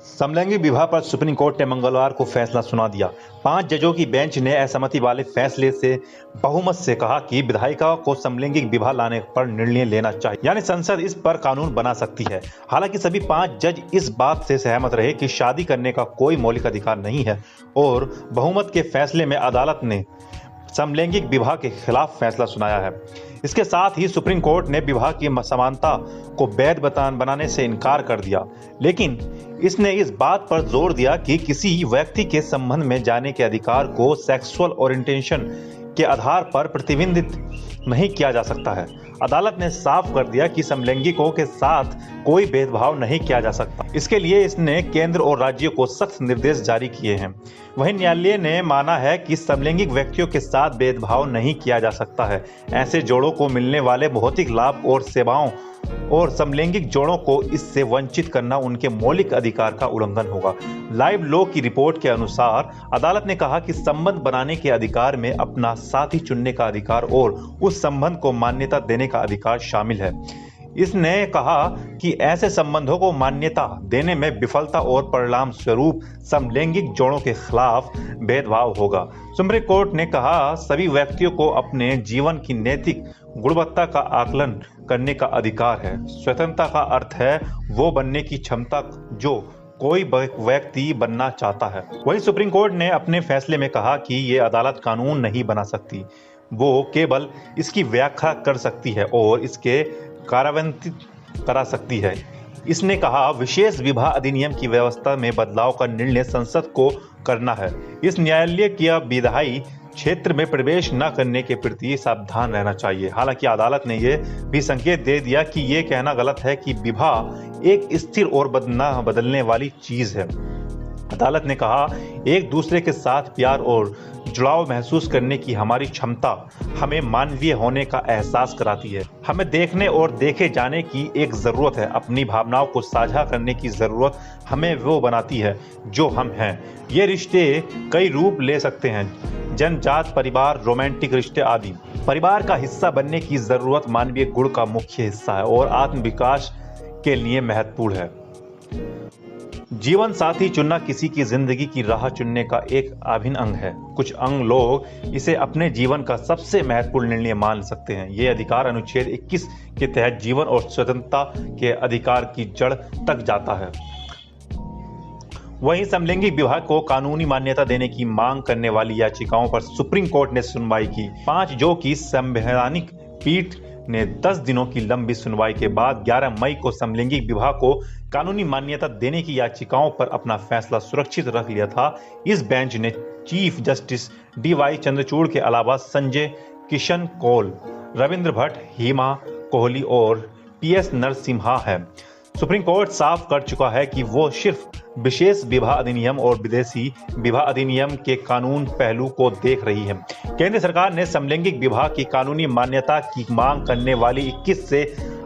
समलैंगिक विवाह पर सुप्रीम कोर्ट ने मंगलवार को फैसला सुना दिया। 5 जजों की बेंच ने असहमति वाले फैसले से बहुमत से कहा कि विधायिका को समलैंगिक विवाह लाने पर निर्णय लेना चाहिए, यानी संसद इस पर कानून बना सकती है। हालांकि सभी 5 जज इस बात से सहमत रहे कि शादी करने का कोई मौलिक अधिकार नहीं है और बहुमत के फैसले में अदालत ने समलैंगिक विवाह के खिलाफ फैसला सुनाया है। इसके साथ ही सुप्रीम कोर्ट ने विवाह की समानता को वैध बनाने से इनकार कर दिया, लेकिन इसने इस बात पर जोर दिया कि किसी व्यक्ति के संबंध में जाने के अधिकार को सेक्सुअल ओरिएंटेशन के आधार पर प्रतिबंधित नहीं किया जा सकता है। अदालत ने साफ कर दिया कि समलैंगिकों के साथ कोई भेदभाव नहीं किया जा सकता। इसके लिए इसने केंद्र और राज्यों को सख्त निर्देश जारी किए हैं। वहीं न्यायालय ने माना है कि समलैंगिक व्यक्तियों के साथ भेदभाव नहीं किया जा सकता है। ऐसे जोड़ों को मिलने वाले भौतिक लाभ और सेवाओं और समलैंगिक जोड़ों को इससे वंचित करना उनके मौलिक अधिकार का उल्लंघन होगा। लाइव लॉ की रिपोर्ट के अनुसार अदालत ने कहा कि संबंध बनाने के अधिकार में अपना साथी चुनने का अधिकार और उस संबंध को मान्यता देने का अधिकार शामिल है। इसने कहा कि ऐसे संबंधों को मान्यता देने में विफलता और परिणाम स्वरूप समलैंगिक जोड़ों के खिलाफ भेदभाव होगा। सुप्रीम कोर्ट ने कहा सभी व्यक्तियों को अपने जीवन की नैतिक गुणवत्ता का आकलन करने का अधिकार है। स्वतंत्रता का अर्थ है वो बनने की क्षमता जो कोई व्यक्ति बनना चाहता है। वहीं सुप्रीम कोर्ट ने अपने फैसले में कहा कि ये अदालत कानून नहीं बना सकती, वो केवल इसकी व्याख्या कर सकती है और इसके कार्यान्वित करा सकती है। इसने कहा विशेष विवाह अधिनियम की व्यवस्था में बदलाव का निर्णय संसद को करना है। इस न्यायालय की विधायी क्षेत्र में प्रवेश न करने के प्रति सावधान रहना चाहिए। हालांकि अदालत ने यह भी संकेत दे दिया कि यह कहना गलत है कि विवाह एक स्थिर और बदलने वाली चीज है। अदालत ने कहा एक दूसरे के साथ प्यार और जुड़ाव महसूस करने की हमारी क्षमता हमें मानवीय होने का एहसास कराती है। हमें देखने और देखे जाने की एक जरूरत है। अपनी भावनाओं को साझा करने की जरूरत हमें वो बनाती है जो हम हैं। ये रिश्ते कई रूप ले सकते हैं, जनजात, परिवार, रोमांटिक रिश्ते आदि। परिवार का हिस्सा बनने की जरूरत मानवीय गुण का मुख्य हिस्सा है और आत्म विकास के लिए महत्वपूर्ण है। जीवन साथी चुनना किसी की जिंदगी की राह चुनने का एक अभिन्न अंग है। कुछ अंग लोग इसे अपने जीवन का सबसे महत्वपूर्ण निर्णय मान सकते हैं। ये अधिकार अनुच्छेद 21 के तहत जीवन और स्वतंत्रता के अधिकार की जड़ तक जाता है। वहीं समलैंगिक विवाह को कानूनी मान्यता देने की मांग करने वाली याचिकाओं पर सुप्रीम कोर्ट ने सुनवाई की। 5 जजों की संवैधानिक पीठ ने 10 दिनों की लंबी सुनवाई के बाद 11 मई को समलैंगिक विवाह को कानूनी मान्यता देने की याचिकाओं पर अपना फैसला सुरक्षित रख लिया था। इस बेंच ने चीफ जस्टिस DY चंद्रचूड़ के अलावा संजय किशन कौल, रविंद्र भट्ट, हेमा कोहली और PS नरसिम्हा है। सुप्रीम कोर्ट साफ कर चुका है कि वो सिर्फ विशेष विवाह अधिनियम और विदेशी विवाह अधिनियम के कानून पहलू को देख रही है। केंद्र सरकार ने समलैंगिक विवाह की कानूनी मान्यता की मांग करने वाली 21 से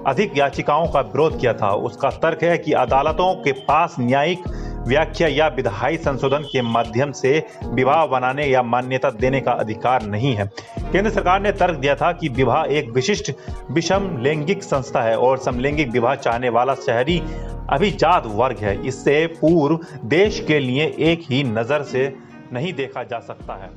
अधिक याचिकाओं का विरोध किया था। उसका तर्क है कि अदालतों के पास न्यायिक व्याख्या या विधायी संशोधन के माध्यम से विवाह बनाने या मान्यता देने का अधिकार नहीं है। केंद्र सरकार ने तर्क दिया था कि विवाह एक विशिष्ट विषम लैंगिक संस्था है और समलैंगिक विवाह चाहने वाला शहरी अभिजात वर्ग है। इससे पूर्व देश के लिए एक ही नजर से नहीं देखा जा सकता है।